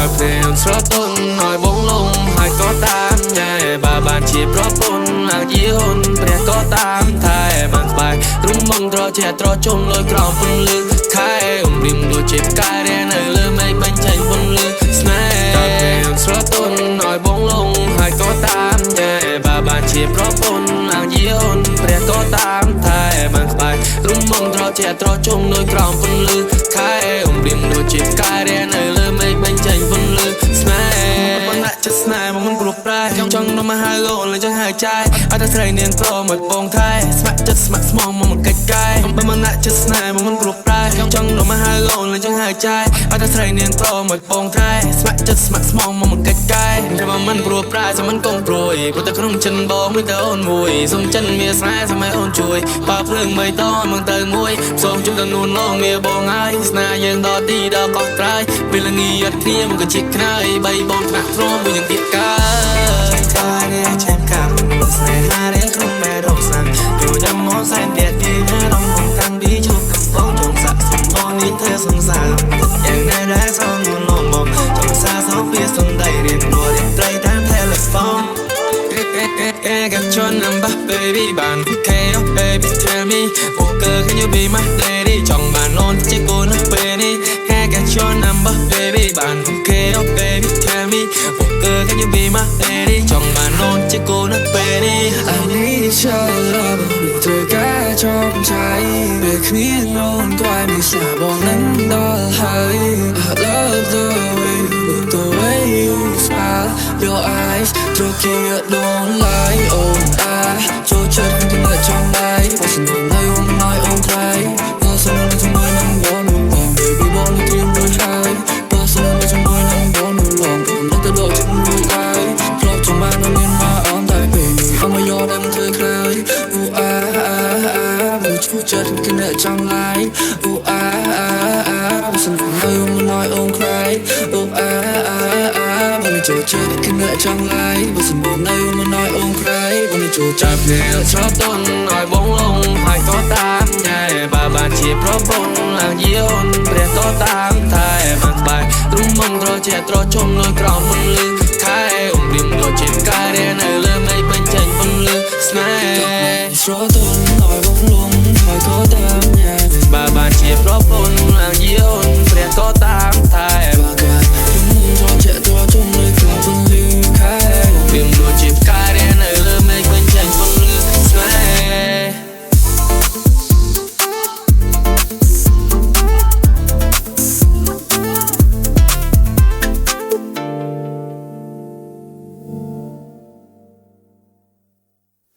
บเพลงស្រទន់ឲ្យបងលងហើយក៏តាមញ៉ែបើបានជាប្រពន្ធឡើងជាហ៊ុនព្រះក៏តាមថែបានស្បែករុំមកត្រជាត្រជុំលុយក្រោមពន្លឺខែរីមដូចជាផ្កាយរានៅលើមេឃបញ្ចេញពន្លឺស្នេហ៍តែភ្លេងស្រទន់ឲ្យបងលងហើយក៏តាមញ៉ែបើបានជាប្រពន្ធឡើងជាហ៊ុនព្រះក៏តាមថែបានស្បែករុំមកត្រជាត្រជុំលុយក្រោមពន្លឺខែរីមដូចជាផ្កាយរានៅលើមេឃបញ្ចេញពន្លឺស្នេហ៍មិនដាក់ចិត្តស្នេហ៍មកមិនព្រោះប្រែចង់នាំមកហៅអូនเลยចង់ហៅចាយអត់តែស្រីនាងប្រមកបងថែស្ម័គ្រចិត្តស្ម័គ្រស្មងមកកិច្ចកាយមិនដាក់ចិត្តស្នេហ៍មកមិនព្រោះប្រែចង់នាំមកហៅអូនเลยចង់ហៅចាយអត់តែស្រីនាងប្រមកបងថែស្ម័គ្រចិត្តស្ម័គ្រស្មងមកកិច្ចកាយតែមិនព្រោះប្រែសមិនកុំព្រួយព្រោះតែក្នុងចិនបងមានតែអូនមួយសុំចិនមានស្រែសម័យអូនជួយបើភ្លើងមិនតមកទៅមួយសូមជួយដល់នួនឡងមានបងហើយស្នេហ៍យើងដល់ទីដល់កោះត្រៃពេលល្ងាចគ្នាមកក៏ជិះខ្នើយបីបងថ្នាក់ទ្រាំមួយយ៉ាងទៀតកាយកានេះចេញកាប់ស្នេហារៀងក្នុងមេរោគសាំងอยู่ចាំមកសែនទៀតពីណារំងតាំងពីជប់កំពងចងសាក់សំបងនេះเธอសង្សារយ៉ាងណាដែរសងលងមកចង់សារសងពីសំដីរៀនរួរៀនត្រីតាម telephone got your number baby បាន KO baby tell me Walker can you be my lady ចង់បានអូនជាគូនៅពេលនេះ got your number baby បាន KO baby tell me Walker can you be my lady ចង់បានអូនជាគូនៅពេលនេះ I need your love ត្រូវការចង់ใจពេលគ្មានអូនក្បែរនេះស្លាប់បងនឹងដល់ហើយ I love the way the way you smile your eyes ត្រូវគេdon't lie oh I ចូលចិត្តគ្នាចង់ដៃបើសិននៅnóiអូនក្រៃបើសិននៅជាមួយនឹងបងនោះបង baby បងនឹងត្រៀមរួចហើយបើសិននៅជាមួយនឹងបងនោះឡងខ្ញុំនឹងទៅដកជាមួយហើយគ្របចំបាននៅមានមកអនតែពេលនេះអមយកដល់ធ្វើក្រោយ oh I មិនជួយចិត្តគ្នាចង់ឡាយ oh I បើសិននៅnóiអូនក្រៃ oh I មិនចូលចិត្តគ្នាចង់ឡាយបើសិននៅnóiអូនក្រៃមិនចូលចាប់គ្នាស្រទន់ឲ្យបងលងហើយក៏តាមញ៉ែបើបានជាប្រពន្ធឡើងជាហ៊ុនព្រះក៏តាមថែបានស្បែករុំមកត្រជាត្រជុំលុយក្រោមពន្លឺខែរីមដូចជាផ្កាយរានៅលើមេឃបញ្ចេញពន្លឺស្នេហ៍ស្រទន់ឲ្យបងលងហើយក៏តាមញ៉ែបើបានជាប្រពន្ធឡើងជាហ៊ុនព្រះក៏តាម